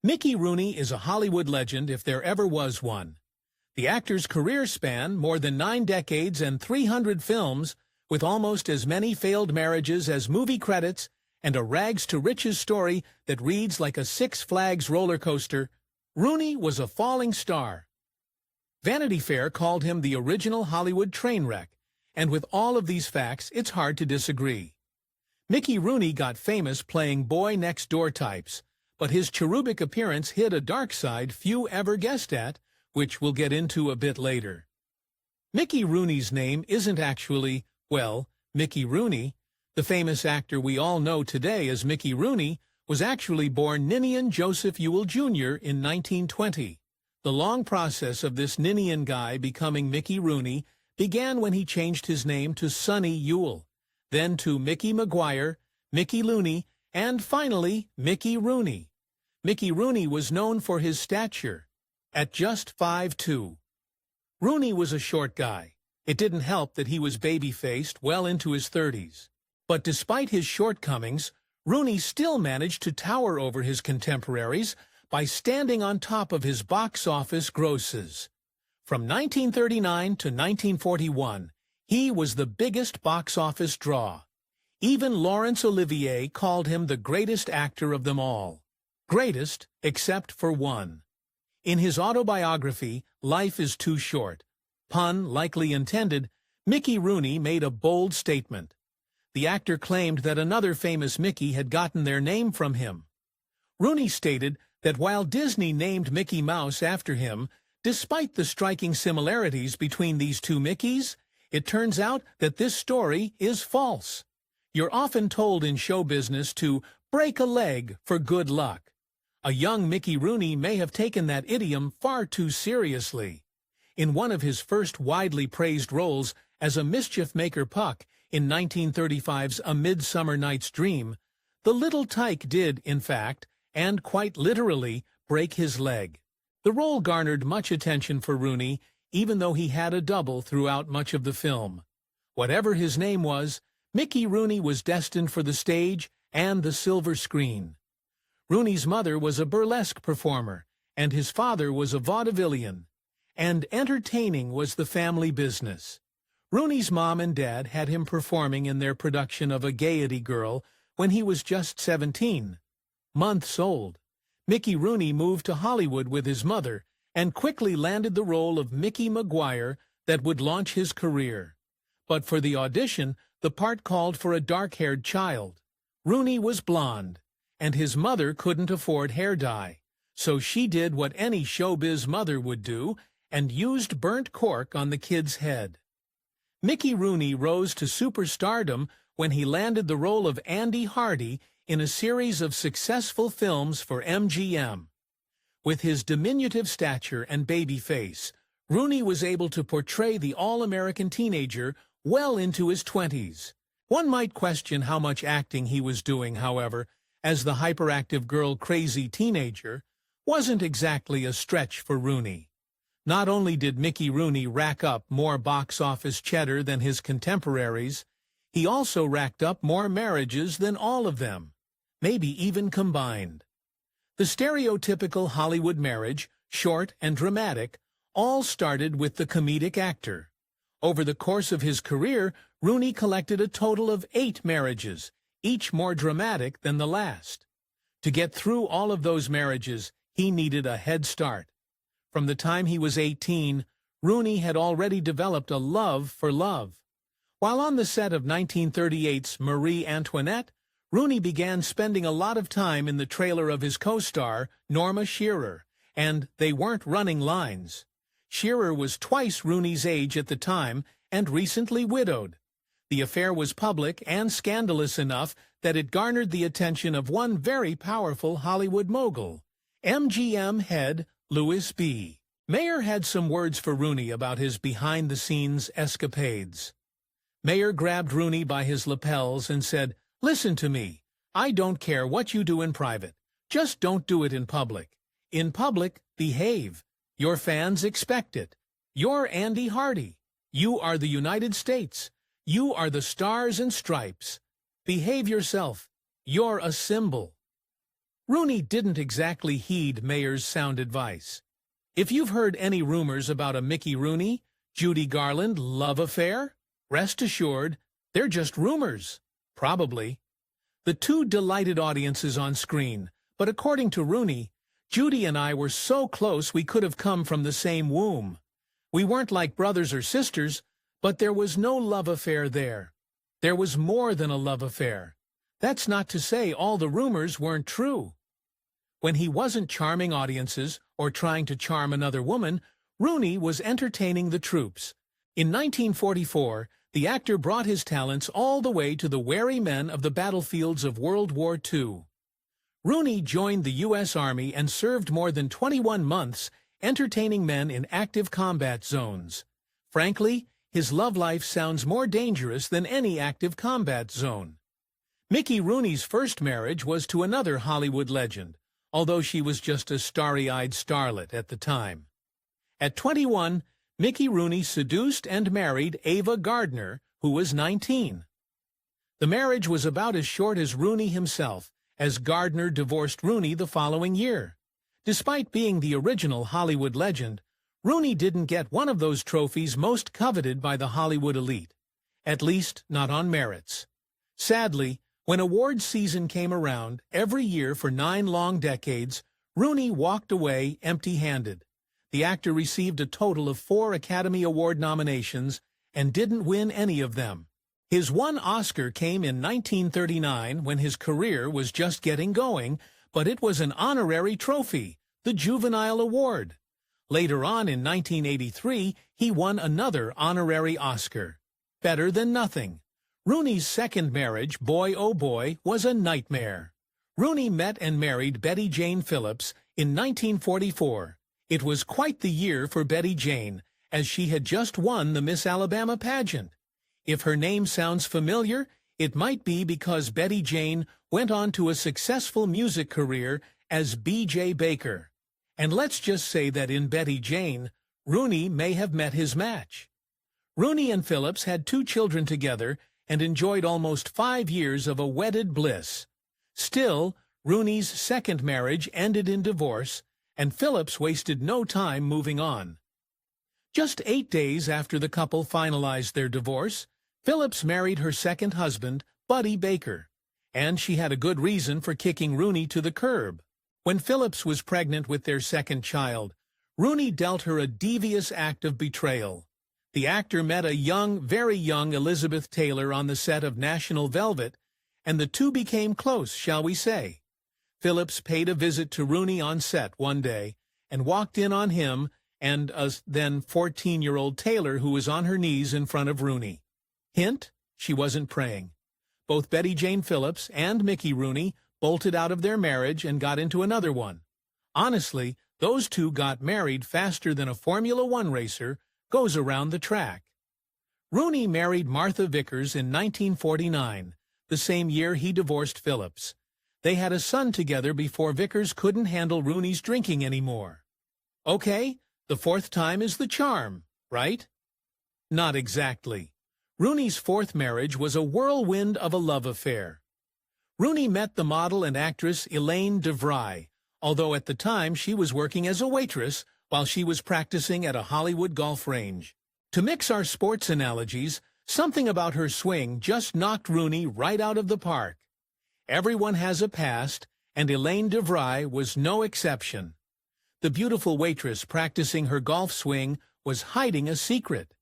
Mickey Rooney is a Hollywood legend if there ever was one. The actor's career span more than 9 decades and 300 films, with almost as many failed marriages as movie credits, and a rags-to-riches story that reads like a Six Flags roller coaster. Rooney was a falling star. Vanity Fair called him the original Hollywood train wreck, and with all of these facts, it's hard to disagree. Mickey Rooney got famous playing boy-next-door types, but his cherubic appearance hid a dark side few ever guessed at, which we'll get into a bit later. Mickey Rooney's name isn't actually, well, Mickey Rooney. The famous actor we all know today as Mickey Rooney was actually born Ninian Joseph Ewell Jr. in 1920. The long process of this Ninian guy becoming Mickey Rooney began when he changed his name to Sonny Ewell, then to Mickey McGuire, Mickey Looney, and finally Mickey Rooney. Mickey Rooney was known for his stature, at just 5'2". Rooney was a short guy. It didn't help that he was baby-faced well into his 30s. But despite his shortcomings, Rooney still managed to tower over his contemporaries by standing on top of his box office grosses. From 1939 to 1941, he was the biggest box office draw. Even Laurence Olivier called him the greatest actor of them all. Greatest, except for one. In his autobiography, Life is Too Short, pun likely intended, Mickey Rooney made a bold statement. The actor claimed that another famous Mickey had gotten their name from him. Rooney stated that while Disney named Mickey Mouse after him, despite the striking similarities between these two Mickeys, it turns out that this story is false. You're often told in show business to break a leg for good luck. A young Mickey Rooney may have taken that idiom far too seriously. In one of his first widely praised roles as a mischief-maker Puck in 1935's A Midsummer Night's Dream, the little tyke did, in fact, and quite literally, break his leg. The role garnered much attention for Rooney, even though he had a double throughout much of the film. Whatever his name was, Mickey Rooney was destined for the stage and the silver screen. Rooney's mother was a burlesque performer, and his father was a vaudevillian. And entertaining was the family business. Rooney's mom and dad had him performing in their production of A Gaiety Girl when he was just 17 months old. Mickey Rooney moved to Hollywood with his mother and quickly landed the role of Mickey McGuire that would launch his career. But for the audition, the part called for a dark-haired child. Rooney was blonde, and his mother couldn't afford hair dye, so she did what any showbiz mother would do and used burnt cork on the kid's head. Mickey Rooney rose to superstardom when he landed the role of Andy Hardy in a series of successful films for MGM. With his diminutive stature and baby face, Rooney was able to portray the all-American teenager well into his 20s. One might question how much acting he was doing, however, as the hyperactive girl-crazy teenager wasn't exactly a stretch for Rooney. Not only did Mickey Rooney rack up more box office cheddar than his contemporaries, he also racked up more marriages than all of them, maybe even combined. The stereotypical Hollywood marriage, short and dramatic, all started with the comedic actor. Over the course of his career, Rooney collected a total of 8 marriages, each more dramatic than the last. To get through all of those marriages, he needed a head start. From the time he was 18, Rooney had already developed a love for love. While on the set of 1938's Marie Antoinette, Rooney began spending a lot of time in the trailer of his co-star, Norma Shearer, and they weren't running lines. Shearer was twice Rooney's age at the time and recently widowed. The affair was public and scandalous enough that it garnered the attention of one very powerful Hollywood mogul, MGM head Louis B. Mayer had some words for Rooney about his behind-the-scenes escapades. Mayer grabbed Rooney by his lapels and said, "Listen to me. I don't care what you do in private. Just don't do it in public. In public, behave. Your fans expect it. You're Andy Hardy. You are the United States. You are the Stars and Stripes. Behave yourself. You're a symbol." Rooney didn't exactly heed Mayer's sound advice. If you've heard any rumors about a Mickey Rooney, Judy Garland love affair, rest assured, they're just rumors. Probably. The two delighted audiences on screen, but according to Rooney, Judy and I were so close we could have come from the same womb. We weren't like brothers or sisters, but there was no love affair there. There was more than a love affair. That's not to say all the rumors weren't true. When he wasn't charming audiences or trying to charm another woman, Rooney was entertaining the troops. In 1944, the actor brought his talents all the way to the wary men of the battlefields of World War II. Rooney joined the U.S. Army and served more than 21 months entertaining men in active combat zones. Frankly, his love life sounds more dangerous than any active combat zone. Mickey Rooney's first marriage was to another Hollywood legend, although she was just a starry-eyed starlet at the time. At 21, Mickey Rooney seduced and married Ava Gardner, who was 19. The marriage was about as short as Rooney himself, as Gardner divorced Rooney the following year. Despite being the original Hollywood legend, Rooney didn't get one of those trophies most coveted by the Hollywood elite, at least not on merits. Sadly, when awards season came around, every year for 9 long decades, Rooney walked away empty-handed. The actor received a total of 4 Academy Award nominations and didn't win any of them. His one Oscar came in 1939 when his career was just getting going, but it was an honorary trophy, the Juvenile Award. Later on in 1983, he won another honorary Oscar. Better than nothing. Rooney's second marriage, Boy Oh Boy, was a nightmare. Rooney met and married Betty Jane Phillips in 1944. It was quite the year for Betty Jane, as she had just won the Miss Alabama pageant. If her name sounds familiar, it might be because Betty Jane went on to a successful music career as B.J. Baker. And let's just say that in Betty Jane, Rooney may have met his match. Rooney and Phillips had 2 children together and enjoyed almost 5 years of a wedded bliss. Still, Rooney's second marriage ended in divorce, and Phillips wasted no time moving on. Just 8 days after the couple finalized their divorce, Phillips married her second husband, Buddy Baker, and she had a good reason for kicking Rooney to the curb. When Phillips was pregnant with their second child, Rooney dealt her a devious act of betrayal. The actor met a young, very young Elizabeth Taylor on the set of National Velvet, and the two became close, shall we say. Phillips paid a visit to Rooney on set one day and walked in on him and a then 14-year-old Taylor who was on her knees in front of Rooney. Hint, she wasn't praying. Both Betty Jane Phillips and Mickey Rooney bolted out of their marriage and got into another one. Honestly, those two got married faster than a Formula One racer goes around the track. Rooney married Martha Vickers in 1949, the same year he divorced Phillips. They had a son together before Vickers couldn't handle Rooney's drinking anymore. Okay, the fourth time is the charm, right? Not exactly. Rooney's fourth marriage was a whirlwind of a love affair. Rooney met the model and actress Elaine DeVry, although at the time she was working as a waitress while she was practicing at a Hollywood golf range. To mix our sports analogies, something about her swing just knocked Rooney right out of the park. Everyone has a past, and Elaine DeVry was no exception. The beautiful waitress practicing her golf swing was hiding a secret.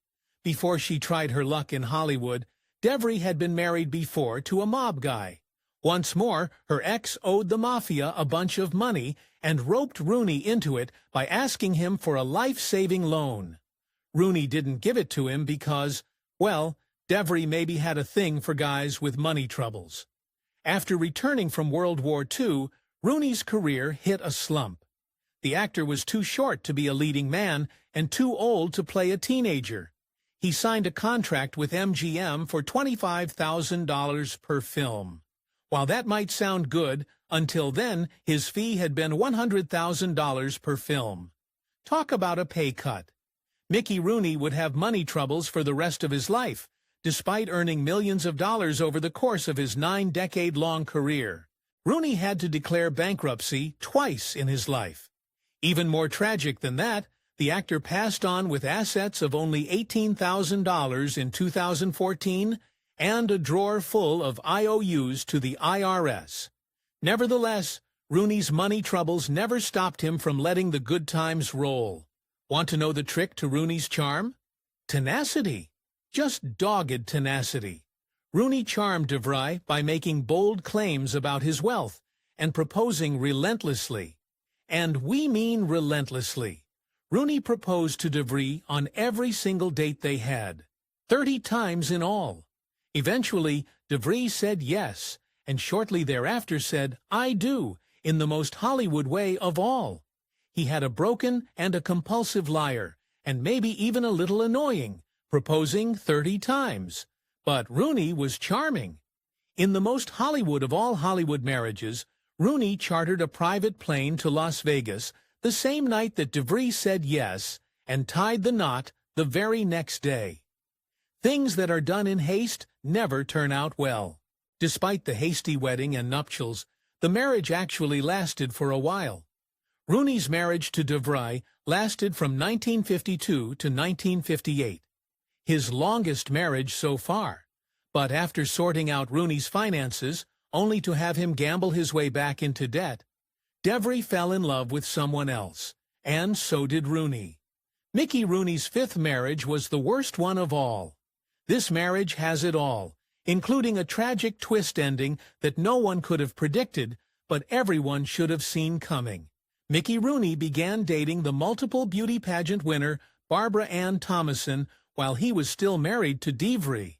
Before she tried her luck in Hollywood, DeVry had been married before to a mob guy. Once more, her ex owed the mafia a bunch of money and roped Rooney into it by asking him for a life-saving loan. Rooney didn't give it to him because, well, DeVry maybe had a thing for guys with money troubles. After returning from World War II, Rooney's career hit a slump. The actor was too short to be a leading man and too old to play a teenager. He signed a contract with MGM for $25,000 per film. While that might sound good, until then his fee had been $100,000 per film. Talk about a pay cut. Mickey Rooney would have money troubles for the rest of his life, despite earning millions of dollars over the course of his 9-decade-long career. Rooney had to declare bankruptcy twice in his life. Even more tragic than that, the actor passed on with assets of only $18,000 in 2014 and a drawer full of IOUs to the IRS. Nevertheless, Rooney's money troubles never stopped him from letting the good times roll. Want to know the trick to Rooney's charm? Tenacity. Just dogged tenacity. Rooney charmed DeVry by making bold claims about his wealth and proposing relentlessly. And we mean relentlessly. Rooney proposed to DeVry on every single date they had, 30 times in all. Eventually, DeVry said yes, and shortly thereafter said, "I do," in the most Hollywood way of all. He had a broken and a compulsive liar, and maybe even a little annoying, proposing 30 times. But Rooney was charming. In the most Hollywood of all Hollywood marriages, Rooney chartered a private plane to Las Vegas the same night that DeVry said yes and tied the knot the very next day. Things that are done in haste never turn out well. Despite the hasty wedding and nuptials, the marriage actually lasted for a while. Rooney's marriage to DeVry lasted from 1952 to 1958, his longest marriage so far. But after sorting out Rooney's finances, only to have him gamble his way back into debt, DeVry fell in love with someone else, and so did Rooney. Mickey Rooney's fifth marriage was the worst one of all. This marriage has it all, including a tragic twist ending that no one could have predicted, but everyone should have seen coming. Mickey Rooney began dating the multiple beauty pageant winner Barbara Ann Thomason while he was still married to DeVry.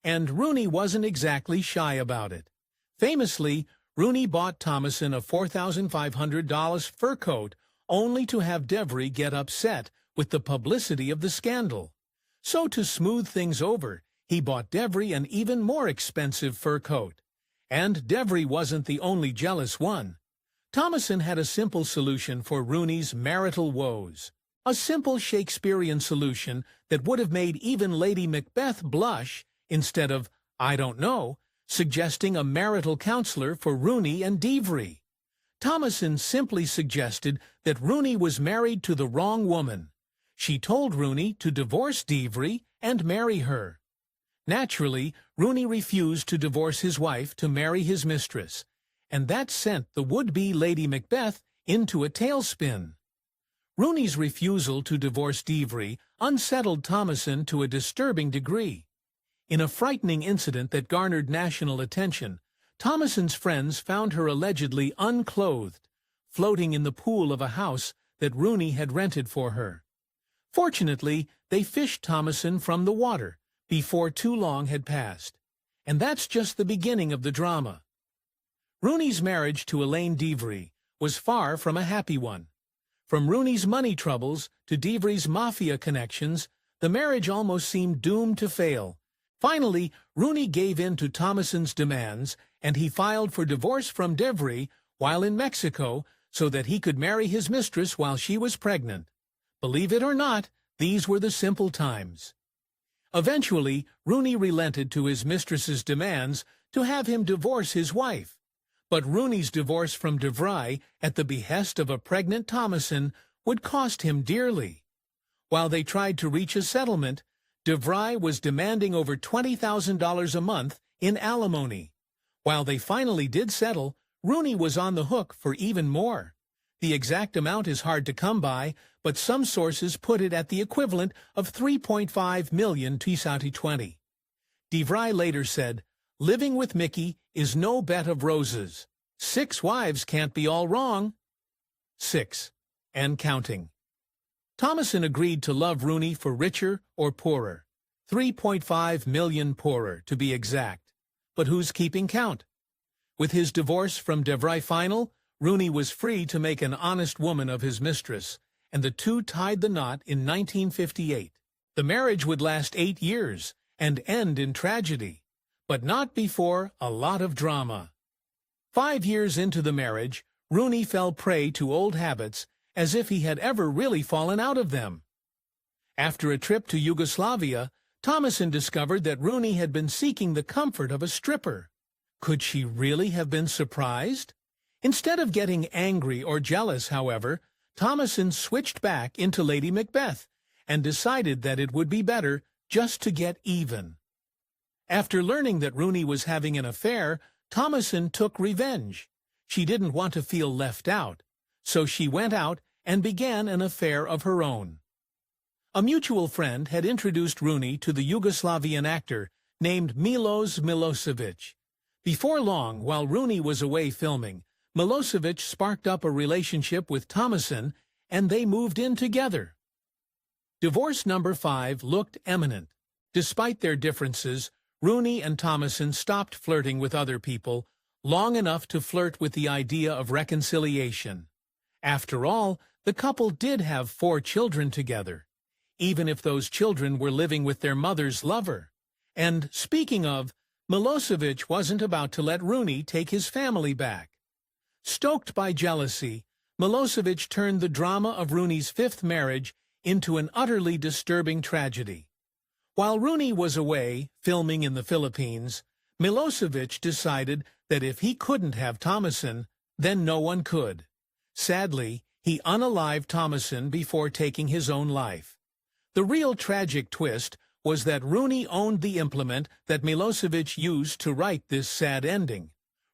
And Rooney wasn't exactly shy about it. Famously, Rooney bought Thomason a $4,500 fur coat only to have DeVry get upset with the publicity of the scandal. So to smooth things over, he bought DeVry an even more expensive fur coat. And DeVry wasn't the only jealous one. Thomason had a simple solution for Rooney's marital woes. A simple Shakespearean solution that would have made even Lady Macbeth blush instead of, I don't know, suggesting a marital counselor for Rooney and DeVry. Thomason simply suggested that Rooney was married to the wrong woman. She told Rooney to divorce DeVry and marry her. Naturally, Rooney refused to divorce his wife to marry his mistress, and that sent the would-be Lady Macbeth into a tailspin. Rooney's refusal to divorce DeVry unsettled Thomason to a disturbing degree. In a frightening incident that garnered national attention, Thomason's friends found her allegedly unclothed, floating in the pool of a house that Rooney had rented for her. Fortunately, they fished Thomason from the water before too long had passed. And that's just the beginning of the drama. Rooney's marriage to Elaine DeVry was far from a happy one. From Rooney's money troubles to DeVry's mafia connections, the marriage almost seemed doomed to fail. Finally, Rooney gave in to Thomason's demands, and he filed for divorce from DeVry while in Mexico so that he could marry his mistress while she was pregnant. Believe it or not, these were the simple times. Eventually, Rooney relented to his mistress's demands to have him divorce his wife. But Rooney's divorce from DeVry at the behest of a pregnant Thomason would cost him dearly. While they tried to reach a settlement, DeVry was demanding over $20,000 a month in alimony. While they finally did settle, Rooney was on the hook for even more. The exact amount is hard to come by, but some sources put it at the equivalent of $3.5 million to 2020. DeVry later said, "Living with Mickey is no bed of roses. 6 wives can't be all wrong." 6. And counting. Thomason agreed to love Rooney for richer or poorer. 3.5 million poorer, to be exact. But who's keeping count? With his divorce from DeVry final, Rooney was free to make an honest woman of his mistress, and the two tied the knot in 1958. The marriage would last 8 years and end in tragedy, but not before a lot of drama. 5 years into the marriage, Rooney fell prey to old habits as if he had ever really fallen out of them. After a trip to Yugoslavia, Thomason discovered that Rooney had been seeking the comfort of a stripper. Could she really have been surprised? Instead of getting angry or jealous, however, Thomasin switched back into Lady Macbeth and decided that it would be better just to get even. After learning that Rooney was having an affair, Thomasin took revenge. She didn't want to feel left out, so she went out and began an affair of her own. A mutual friend had introduced Rooney to the Yugoslavian actor named Milos Milosevic. Before long, while Rooney was away filming, Milosevic sparked up a relationship with Thomasin, and they moved in together. Divorce number 5 looked imminent. Despite their differences, Rooney and Thomasin stopped flirting with other people long enough to flirt with the idea of reconciliation. After all, the couple did have 4 children together, even if those children were living with their mother's lover. And speaking of, Milosevic wasn't about to let Rooney take his family back. Stoked by jealousy, Milosevic turned the drama of Rooney's 5th marriage into an utterly disturbing tragedy. While Rooney was away, filming in the Philippines, Milosevic decided that if he couldn't have Thomasin, then no one could. Sadly, he unalived Thomasin before taking his own life. The real tragic twist was that Rooney owned the implement that Milosevic used to write this sad ending.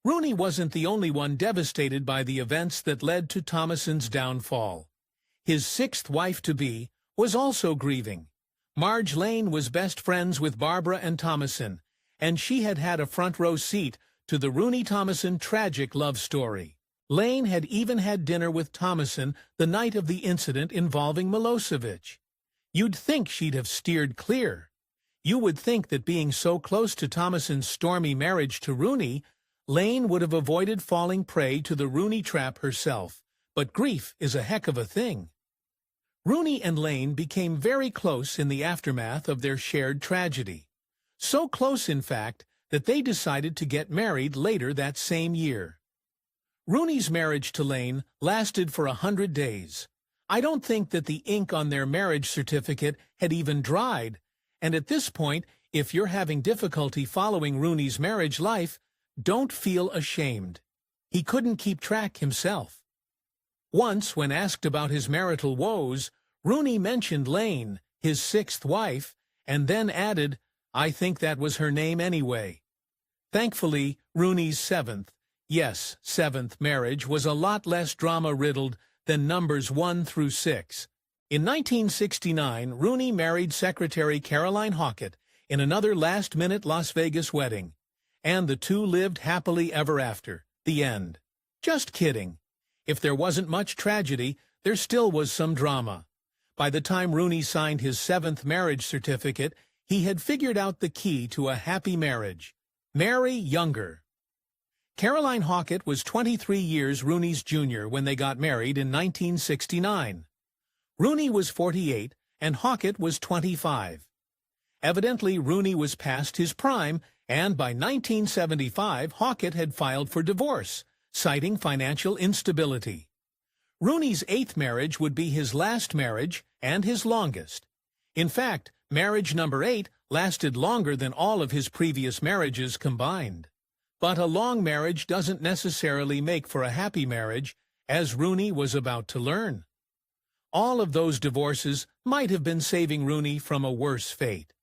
Rooney wasn't the only one devastated by the events that led to Thomasin's downfall. His 6th wife-to-be was also grieving. Marge Lane was best friends with Barbara and Thomasin, and she had had a front-row seat to the Rooney-Thomasin tragic love story. Lane had even had dinner with Thomasin the night of the incident involving Milosevic. You'd think she'd have steered clear. You would think that being so close to Thomasin's stormy marriage to Rooney, Lane would have avoided falling prey to the Rooney trap herself. But grief is a heck of a thing. Rooney and Lane became very close in the aftermath of their shared tragedy. So close, in fact, that they decided to get married later that same year. Rooney's marriage to Lane lasted for 100 days. I don't think that the ink on their marriage certificate had even dried, and at this point, if you're having difficulty following Rooney's marriage life, don't feel ashamed. He couldn't keep track himself. Once, when asked about his marital woes, Rooney mentioned Lane, his 6th wife, and then added, "I think that was her name anyway." Thankfully, Rooney's 7th marriage was a lot less drama-riddled than numbers 1 through 6. In 1969, Rooney married secretary Caroline Hockett in another last-minute Las Vegas wedding, and the two lived happily ever after. The end. Just kidding. If there wasn't much tragedy, there still was some drama. By the time Rooney signed his 7th marriage certificate, he had figured out the key to a happy marriage: marry younger. Caroline Hockett was 23 years Rooney's junior when they got married in 1969. Rooney was 48 and Hockett was 25. Evidently, Rooney was past his prime, and by 1975, Hockett had filed for divorce, citing financial instability. Rooney's 8th marriage would be his last marriage and his longest. In fact, marriage number 8 lasted longer than all of his previous marriages combined. But a long marriage doesn't necessarily make for a happy marriage, as Rooney was about to learn. All of those divorces might have been saving Rooney from a worse fate.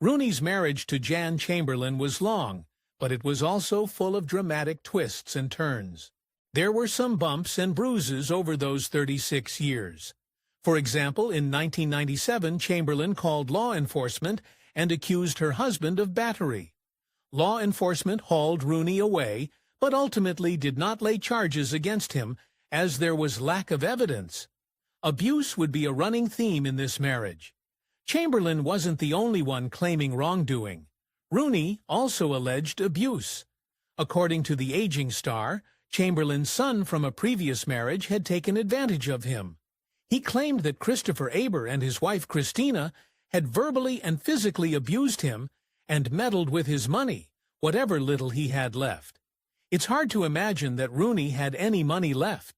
Rooney's marriage to Jan Chamberlain was long, but it was also full of dramatic twists and turns. There were some bumps and bruises over those 36 years. For example, in 1997, Chamberlain called law enforcement and accused her husband of battery. Law enforcement hauled Rooney away, but ultimately did not lay charges against him, as there was lack of evidence. Abuse would be a running theme in this marriage. Chamberlain wasn't the only one claiming wrongdoing. Rooney also alleged abuse. According to the aging star, Chamberlain's son from a previous marriage had taken advantage of him. He claimed that Christopher Aber and his wife Christina had verbally and physically abused him and meddled with his money, whatever little he had left. It's hard to imagine that Rooney had any money left.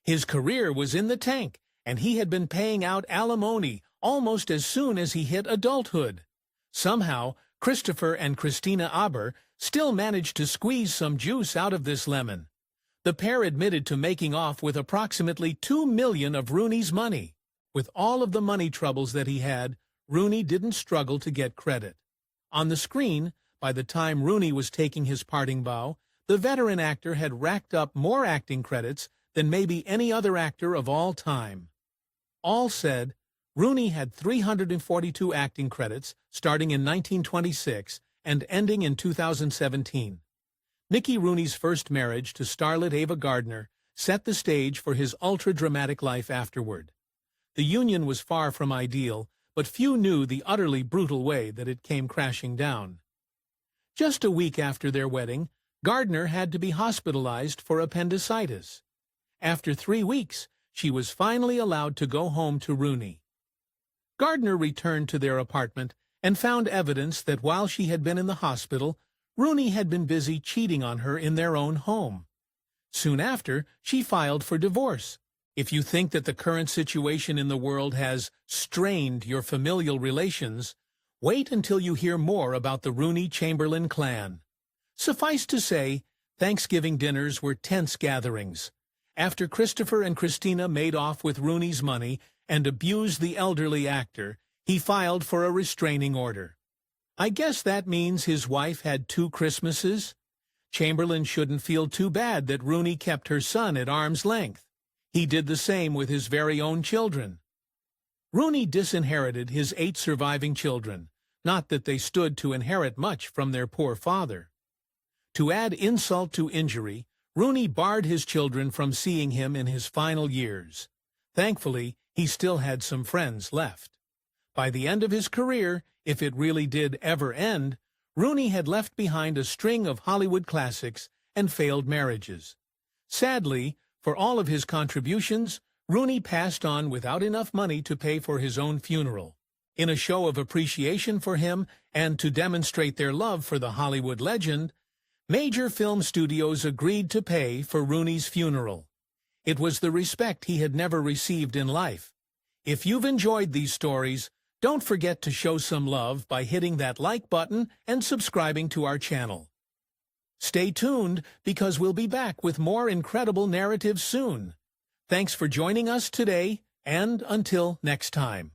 His career was in the tank, and he had been paying out alimony almost as soon as he hit adulthood. Somehow, Christopher and Christina Aber still managed to squeeze some juice out of this lemon. The pair admitted to making off with approximately $2 million of Rooney's money. With all of the money troubles that he had, Rooney didn't struggle to get credit. On the screen, by the time Rooney was taking his parting bow, the veteran actor had racked up more acting credits than maybe any other actor of all time. All said, Rooney had 342 acting credits starting in 1926 and ending in 2017. Mickey Rooney's first marriage to starlet Ava Gardner set the stage for his ultra-dramatic life afterward. The union was far from ideal, but few knew the utterly brutal way that it came crashing down. Just a week after their wedding, Gardner had to be hospitalized for appendicitis. After 3 weeks, she was finally allowed to go home to Rooney. Gardner returned to their apartment and found evidence that while she had been in the hospital, Rooney had been busy cheating on her in their own home. Soon after, she filed for divorce. If you think that the current situation in the world has strained your familial relations, wait until you hear more about the Rooney-Chamberlain clan. Suffice to say, Thanksgiving dinners were tense gatherings. After Christopher and Christina made off with Rooney's money and abused the elderly actor, he filed for a restraining order. I guess that means his wife had 2 Christmases? Chamberlain shouldn't feel too bad that Rooney kept her son at arm's length. He did the same with his very own children. Rooney disinherited his 8 surviving children, not that they stood to inherit much from their poor father. To add insult to injury, Rooney barred his children from seeing him in his final years. Thankfully, he still had some friends left. By the end of his career, if it really did ever end, Rooney had left behind a string of Hollywood classics and failed marriages. Sadly, for all of his contributions, Rooney passed on without enough money to pay for his own funeral. In a show of appreciation for him and to demonstrate their love for the Hollywood legend, major film studios agreed to pay for Rooney's funeral. It was the respect he had never received in life. If you've enjoyed these stories, don't forget to show some love by hitting that like button and subscribing to our channel. Stay tuned because we'll be back with more incredible narratives soon. Thanks for joining us today, and until next time.